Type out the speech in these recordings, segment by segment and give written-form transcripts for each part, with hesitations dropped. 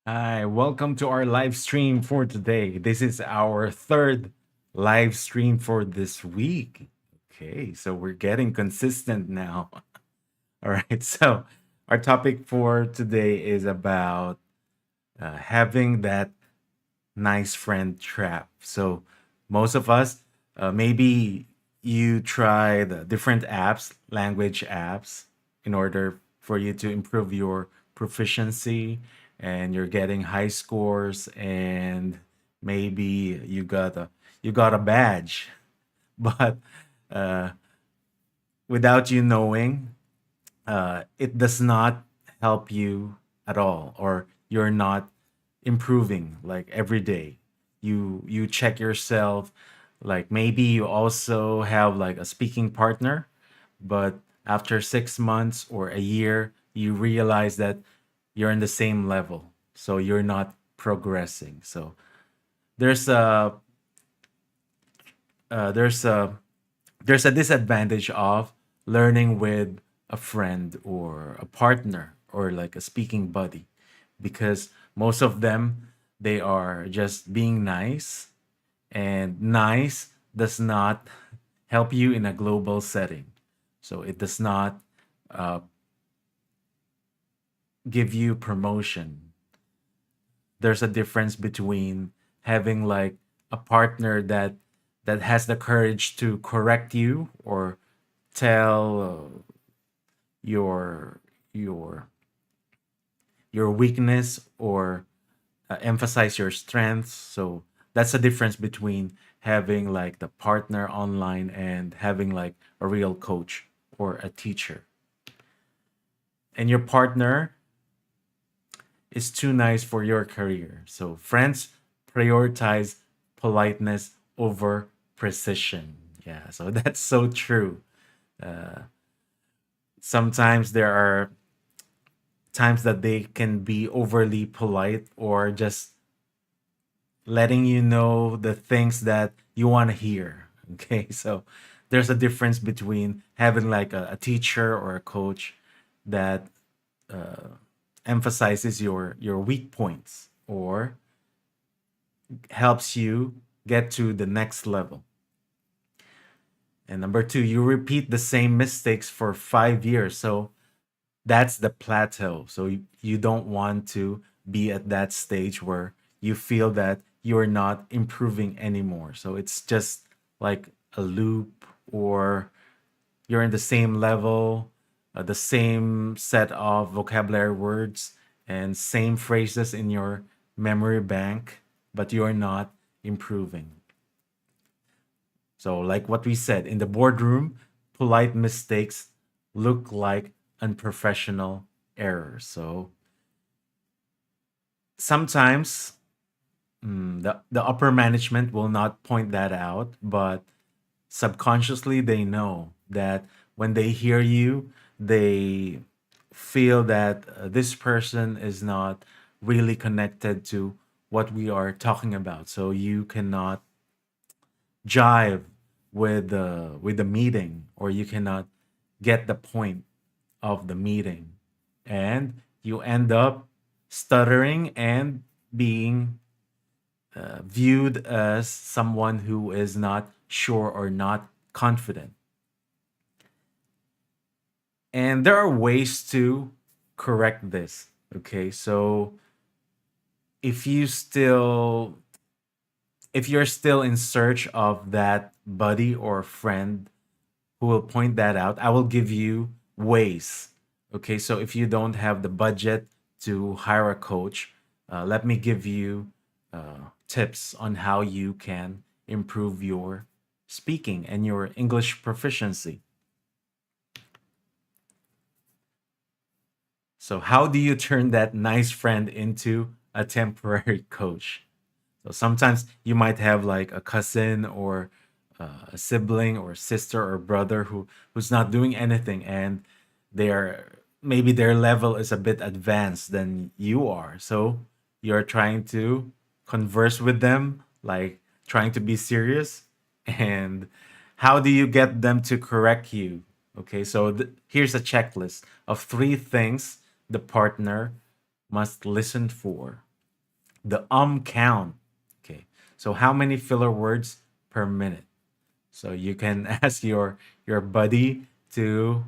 Hi, welcome to our live stream for today. This is our third live stream for this week. Okay, so we're getting consistent now. All right, so our topic for today is about having that nice friend trap. So, most of us, maybe you try the different apps, language apps, in order for you to improve your proficiency and you're getting high scores and maybe you got a badge, but uh, without you knowing, it does not help you at all, or you're not improving like every day. You check yourself, like maybe you also have like a speaking partner, but after 6 months or a year, you realize that you're in the same level, so you're not progressing. So there's a there's a disadvantage of learning with a friend or a partner or like a speaking buddy, because most of them, they are just being nice, and nice does not help you in a global setting. So it does not uh, give you promotion. There's a difference between having like a partner that has the courage to correct you or tell your your your weakness, or emphasize your strengths. So that's the difference between having like the partner online and having like a real coach or a teacher. And your partner is too nice for your career. So friends prioritize politeness over precision. Yeah, so that's so true. Uh, Sometimes there are times that they can be overly polite or just letting you know the things that you want to hear. Okay, so there's a difference between having like a teacher or a coach that emphasizes your weak points or helps you get to the next level. And number two, you repeat the same mistakes for 5 years. So that's the plateau. So you don't want to be at that stage where you feel that you're not improving anymore. So it's just like a loop, or you're in the same level, the same set of vocabulary words and same phrases in your memory bank, but you're not improving. So, like what we said in the boardroom, polite mistakes look like unprofessional errors. So, sometimes the upper management will not point that out, but subconsciously they know that when they hear you, they feel that this person is not really connected to what we are talking about. So, you cannot jive with the meeting, or you cannot get the point of the meeting, and you end up stuttering and being viewed as someone who is not sure or not confident. And there are ways to correct this. Okay, so if you still if you're still in search of that buddy or friend who will point that out, I will give you ways. Okay, so if you don't have the budget to hire a coach, let me give you tips on how you can improve your speaking and your English proficiency. So, how do you turn that nice friend into a temporary coach? So sometimes you might have like a cousin or a sibling or sister or brother who's not doing anything, and they are, maybe their level is a bit advanced than you are. So you're trying to converse with them, like trying to be serious. And how do you get them to correct you? Okay, so here's a checklist of three things the partner must listen for. The count. Okay. So how many filler words per minute? So you can ask your buddy to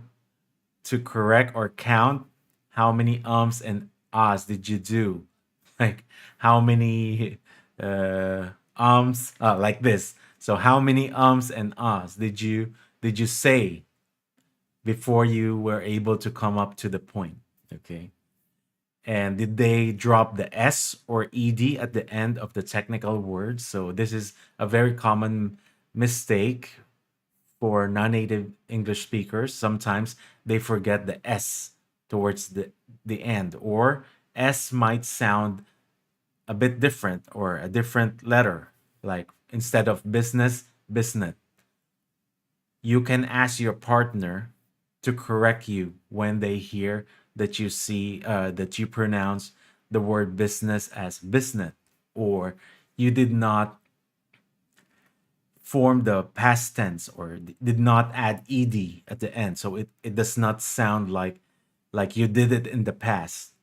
correct or count how many ums and ahs did you do. Like how many like this. So how many ums and ahs did you say before you were able to come up to the point? Okay. And did they drop the S or ED at the end of the technical words? So this is a very common mistake for non-native English speakers. Sometimes they forget the S towards the end, or S might sound a bit different or a different letter, like instead of business, business. You can ask your partner to correct you when they hear that you pronounce the word business as business, or you did not form the past tense or did not add ed at the end, so it does not sound like you did it in the past.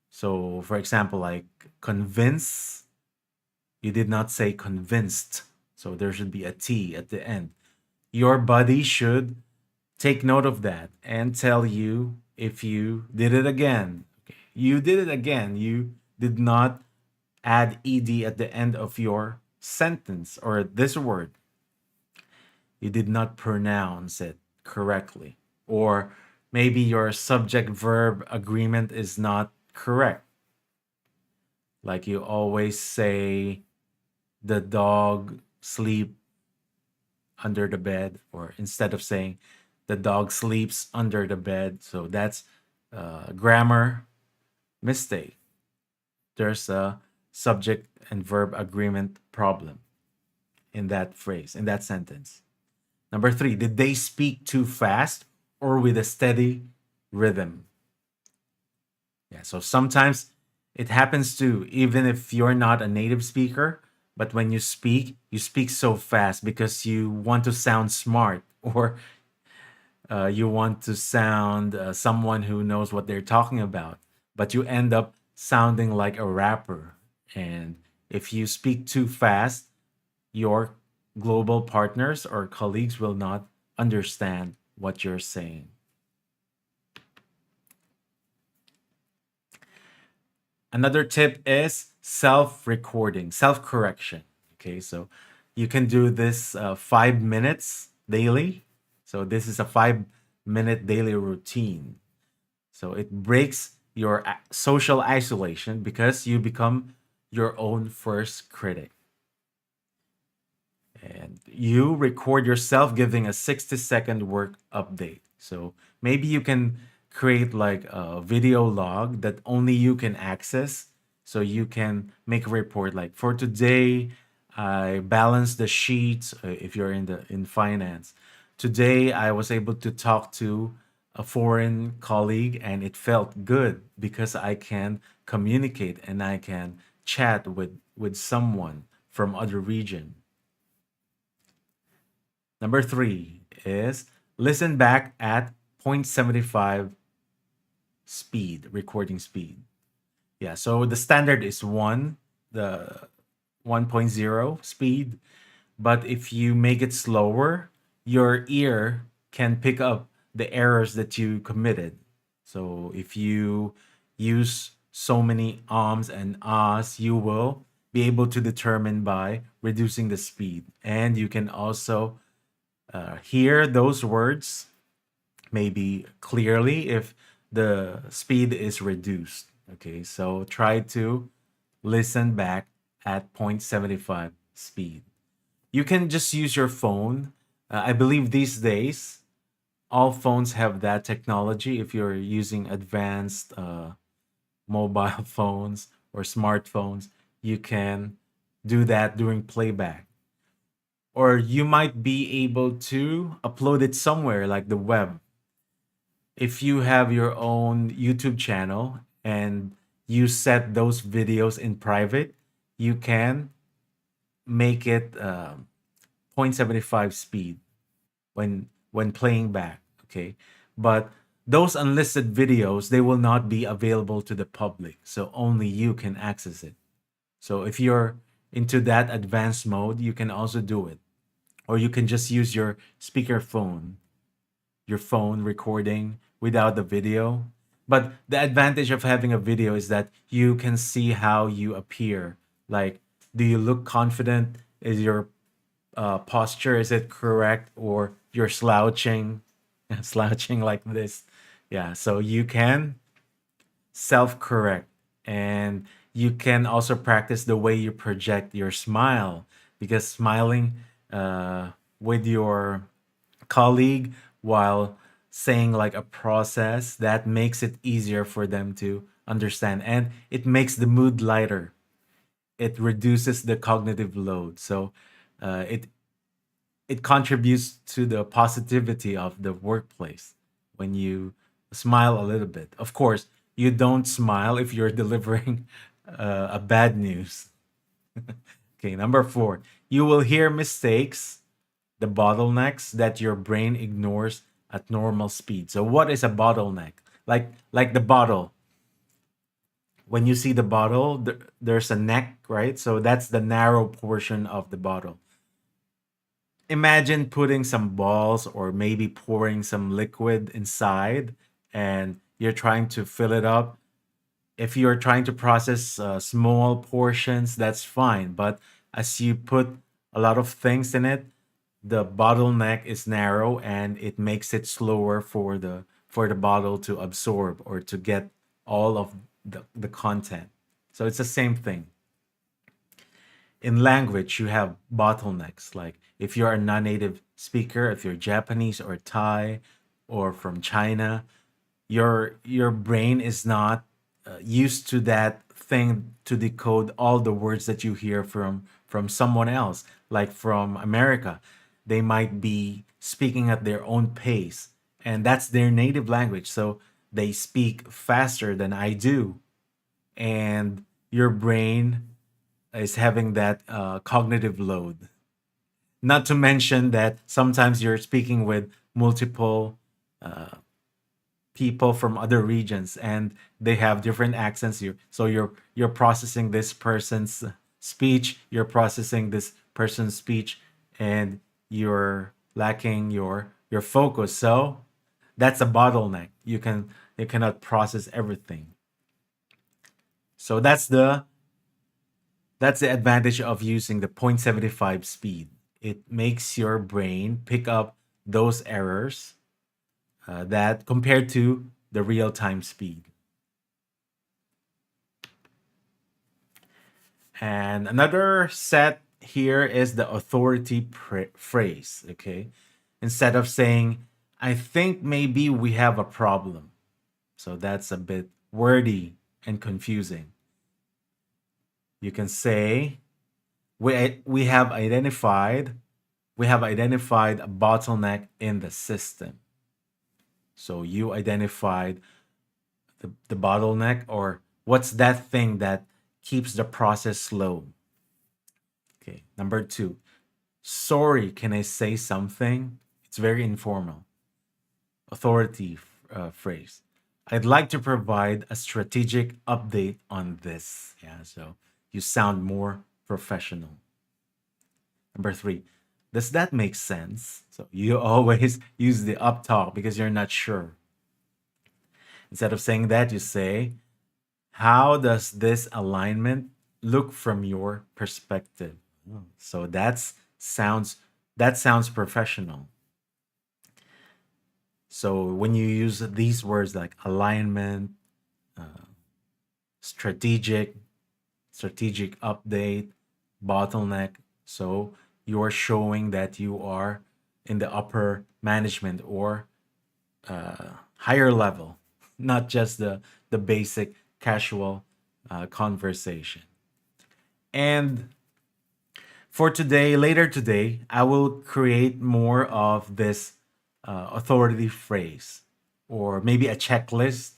So for example, like convince, you did not say convinced, so there should be a t at the end. Your buddy should take note of that and tell you if you did it again. Okay. You did it again. You did not add ed at the end of your sentence or this word. You did not pronounce it correctly. Or maybe your subject verb agreement is not correct. Like you always say, the dog sleep under the bed, or instead of saying the dog sleeps under the bed. So that's grammar mistake. There's a subject and verb agreement problem in that phrase, in that sentence. Number three, did they speak too fast or with a steady rhythm? Yeah, so sometimes it happens too, even if you're not a native speaker, but when you speak so fast because you want to sound smart, or you want to sound someone who knows what they're talking about, but you end up sounding like a rapper. And if you speak too fast, your global partners or colleagues will not understand what you're saying. Another tip is self recording, self correction. Okay, so you can do this 5 minutes daily. So, this is a 5 minute daily routine. So, it breaks your social isolation because you become your own first critic. And you record yourself giving a 60-second work update. So maybe you can create like a video log that only you can access. So you can make a report like, for today I balanced the sheets, if you're in finance. Today I was able to talk to a foreign colleague and it felt good because I can communicate and I can chat with someone from other region. Number three is listen back at 0.75 speed, recording speed. Yeah, so the standard is the 1.0 speed. But if you make it slower, your ear can pick up the errors that you committed. So if you use so many ums and ahs, you will be able to determine by reducing the speed. And you can also hear those words maybe clearly if the speed is reduced. Okay, so try to listen back at 0.75 speed. You can just use your phone. I believe these days all phones have that technology. If you're using advanced mobile phones or smartphones, you can do that during playback. Or you might be able to upload it somewhere like the web. If you have your own YouTube channel and you set those videos in private, you can make it 0.75 speed when playing back. Okay, but those unlisted videos, they will not be available to the public, so only you can access it. So if you're into that advanced mode, you can also do it. Or you can just use your speaker phone, your phone recording without the video. But the advantage of having a video is that you can see how you appear. Like, do you look confident? Is your posture, is it correct, or you're slouching, slouching like this? Yeah, so you can self correct, and you can also practice the way you project your smile, because smiling with your colleague while saying like a process, that makes it easier for them to understand, and it makes the mood lighter. It reduces the cognitive load, so it contributes to the positivity of the workplace when you smile a little bit. Of course, you don't smile if you're delivering a bad news. Okay, number four, you will hear mistakes, the bottlenecks that your brain ignores at normal speed. So, what is a bottleneck? Like the bottle. When you see the bottle, there's a neck, right? So that's the narrow portion of the bottle. Imagine putting some balls or maybe pouring some liquid inside, and you're trying to fill it up. If you're trying to process small portions, that's fine. But as you put a lot of things in it, the bottleneck is narrow, and it makes it slower for the bottle to absorb or to get all of the content. So it's the same thing. In language, you have bottlenecks. Like if you're a non-native speaker, if you're Japanese or Thai or from China, your brain is not used to that thing to decode all the words that you hear from someone else, like from America. They might be speaking at their own pace, and that's their native language, so they speak faster than I do, and your brain is having that cognitive load. Not to mention that sometimes you're speaking with multiple people from other regions, and they have different accents. You're processing this person's speech, you're processing this person's speech, and you're lacking your focus. So that's a bottleneck. You cannot process everything. So that's the advantage of using the 0.75 speed. It makes your brain pick up those errors that compared to the real time speed. And another set here is the authority phrase. Okay. Instead of saying, I think maybe we have a problem. So that's a bit wordy and confusing. You can say, we have identified a bottleneck in the system. So you identified the bottleneck, or what's that thing that keeps the process slow. Okay, number two, sorry, can I say something? It's very informal. Authority phrase. I'd like to provide a strategic update on this. Yeah, so you sound more professional. Number three, does that make sense? So you always use the up talk because you're not sure. Instead of saying that, you say, how does this alignment look from your perspective? Oh, so that sounds professional. So when you use these words like alignment, strategic, strategic update, bottleneck, so you're showing that you are in the upper management or higher level, not just the basic casual conversation. And for today, later today, I will create more of this authority phrase, or maybe a checklist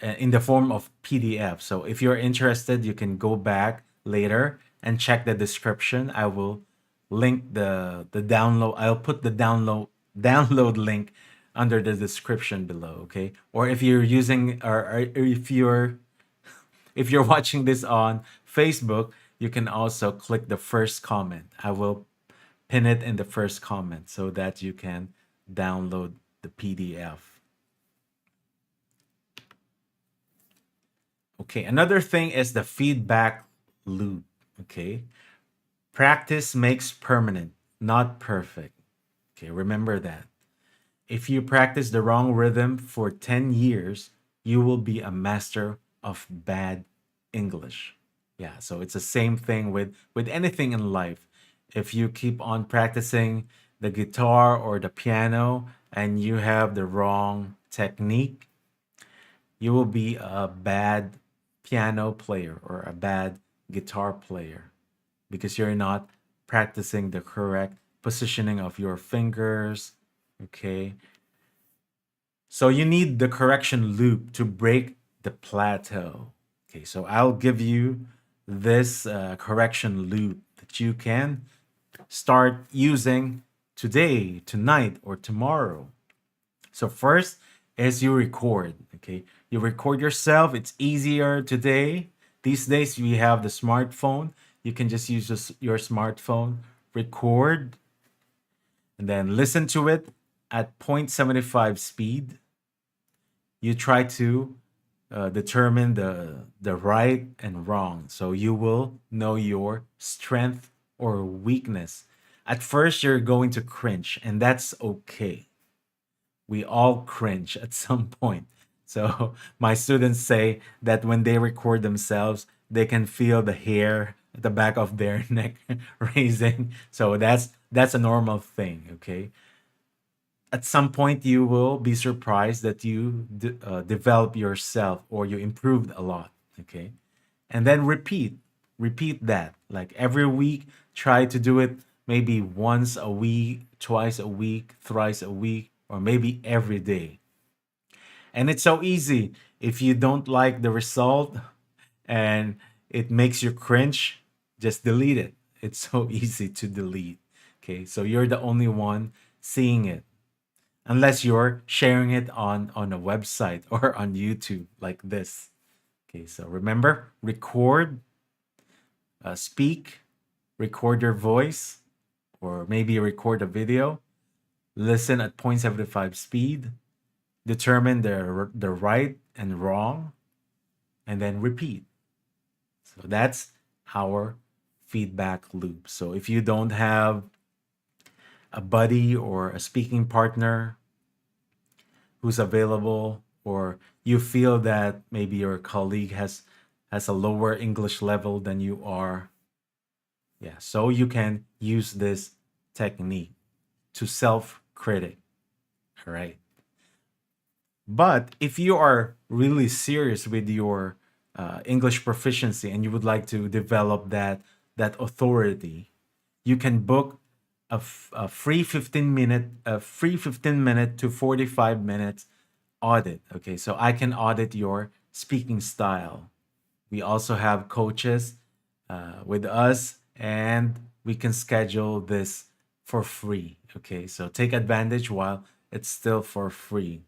in the form of PDF. So if you're interested, you can go back later and check the description. I will link the download. I'll put the download link under the description below. Okay. Or if you're using, or if you're if you're watching this on Facebook, you can also click the first comment. I will pin it in the first comment so that you can download the PDF. Okay, another thing is the feedback loop. Okay, practice makes permanent, not perfect. Okay, remember that. If you practice the wrong rhythm for 10 years, you will be a master of bad English. Yeah, so it's the same thing with anything in life. If you keep on practicing the guitar or the piano and you have the wrong technique, you will be a bad piano player or a bad guitar player because you're not practicing the correct positioning of your fingers. Okay, so you need the correction loop to break the plateau. Okay, so I'll give you this correction loop that you can start using today, tonight, or tomorrow. So first is you record. Okay, you record yourself. It's easier today. These days we have the smartphone. You can just use your smartphone, record, and then listen to it at 0.75 speed. You try to determine the right and wrong, so you will know your strength or weakness. At first you're going to cringe, and that's okay. We all cringe at some point. So my students say that when they record themselves, they can feel the hair at the back of their neck raising. So that's a normal thing. Okay, at some point you will be surprised that you develop yourself or you improved a lot. Okay, and then repeat that like every week. Try to do it maybe once a week, twice a week, thrice a week, or maybe every day. And it's so easy. If you don't like the result and it makes you cringe, just delete it. It's so easy to delete. Okay, so you're the only one seeing it unless you're sharing it on a website or on YouTube like this. Okay, so remember, record, speak, record your voice, or maybe record a video, listen at 0.75 speed, determine the right and wrong, and then repeat. So that's our feedback loop. So if you don't have a buddy or a speaking partner who's available, or you feel that maybe your colleague has a lower English level than you are, yeah, so you can use this technique to self critic. All right. But if you are really serious with your English proficiency and you would like to develop that authority, you can book a free 15 minute to 45 minutes audit. Okay, so I can audit your speaking style. We also have coaches with us, and we can schedule this for free. Okay, so take advantage while it's still for free.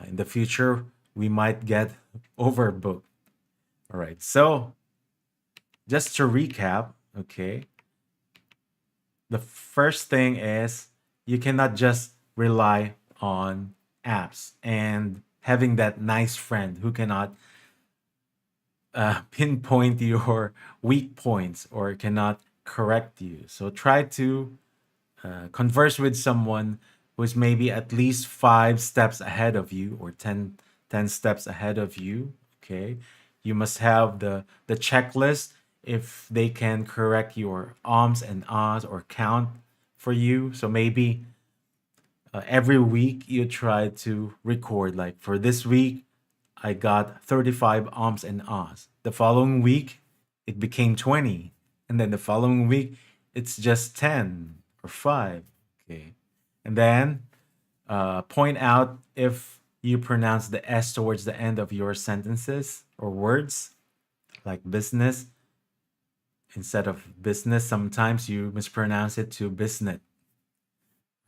In the future, we might get overbooked. All right, so just to recap, okay, the first thing is you cannot just rely on apps and having that nice friend who cannot pinpoint your weak points or cannot correct you. So try to converse with someone who's maybe at least 5 steps ahead of you or ten steps ahead of you. Okay. You must have the checklist if they can correct your ums and ahs or count for you. So maybe every week you try to record, like for this week, I got 35 ums and ahs. The following week, it became 20. And then the following week, it's just 10 or 5. Okay. And then point out if you pronounce the S towards the end of your sentences or words, like business instead of business. Sometimes you mispronounce it to business,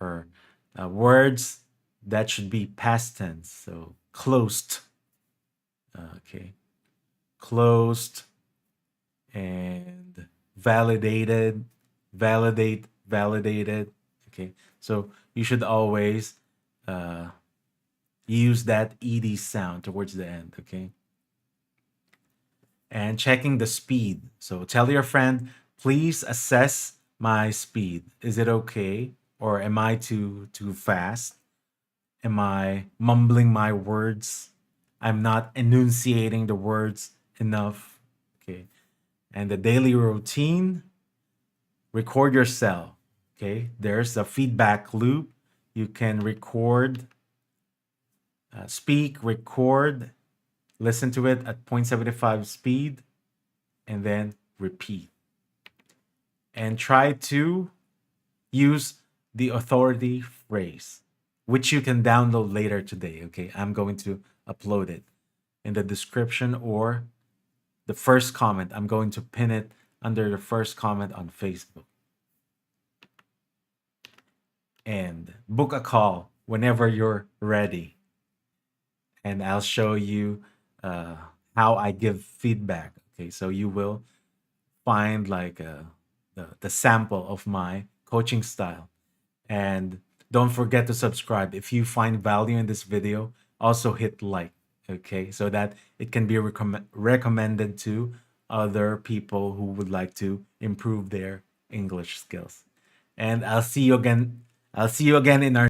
or words that should be past tense. So closed. Okay. closed, and validated, validated. Okay, so you should always uh, use that ed sound towards the end. Okay, and checking the speed. So tell your friend, please assess my speed. Is it okay, or am I too fast? Am I mumbling my words? I'm not enunciating the words enough. Okay. And the daily routine, record yourself. Okay. There's a feedback loop. You can record, speak, record, listen to it at 0.75 speed, and then repeat. And try to use the authority phrase, which you can download later today. Okay. I'm going to upload it in the description or the first comment. I'm going to pin it under the first comment on Facebook. And book a call whenever you're ready. And I'll show you uh, how I give feedback. Okay, so you will find like the sample of my coaching style. And don't forget to subscribe. If you find value in this video, also hit like, okay, so that it can be recommended to other people who would like to improve their English skills. And I'll see you again. I'll see you again in our